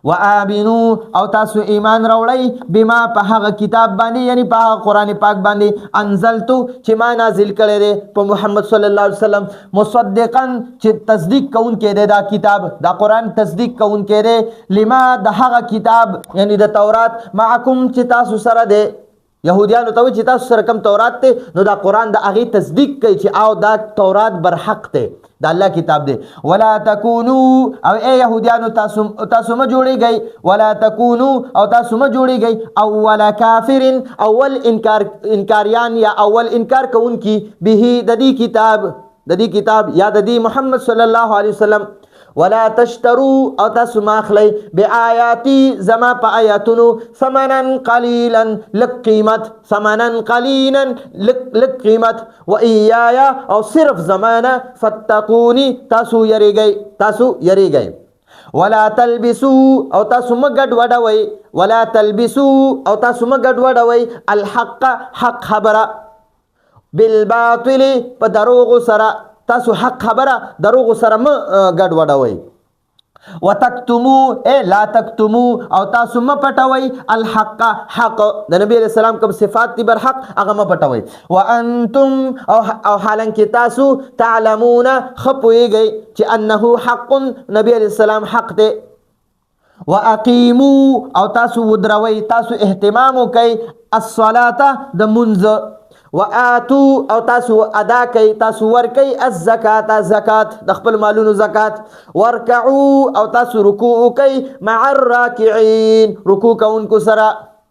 وآمنو او تاسو ایمان راوړی بما په هغه کتاب باندې یعنی په هغه قرآن پاک باندې انزلتو چې ما نازل کړی دی په محمد صلی الله علیه وسلم مصدقا چې تصدیق کوونکی دی دا کتاب دا قرآن تصدیق کوونکی دی لما د هغه کتاب یعنی د تورات معکم چې تاسو سره دی یهودیانو ته چې تاسو سره کوم تورات دی نو دا قرآن د هغې تصدیق کوي چې او دا تورات برحق دی دا الله کتاب دی ولا تکونو او ای یهودیانو تاسو ما جوړیږئ ولا تکونو او تاسو ما جوړیږئ اول کافر اول انکاریان یا اول انکار کوونکی به د دې کتاب یا د دې محمد صلی الله علیه وسلم ولا تشتروا او تاسو ما اخلی بآیاتی زما په آیاتونو ثمنا قلیلا لک قیمت ثمنا قلیلا لک قیمت و ایایا او صرف زمانه فتقونی تاسو یریږئ ولا تلبسوا او تاسو ما ګډوډوئ ولا تلبسوا او تاسو ما ګډوډوئ الحق حق خبره بالباطل په دروغ سره تاسو حق خبره دروغ سره م ګډوډوئ وتکتمو لا تکتمو او تاسو م پټوئ الحق حق د نبی علیہ السلام کوم صفات دي بر حق هغه م پټوئ وانتم او حالانکه تاسو تعلمون خپويږئ چې انه حق نبی علیہ السلام حق دی واقیموا او تاسو ودروئ تاسو اهتمام وکئ الصلاة د منځ وآتو او تاسو ادا کوي تاسو ورکوي الزکات زکات د خپل مالونو زکات ورکعو او تاسو رکوع کوي مع الراکعين رکوع کوونکو سره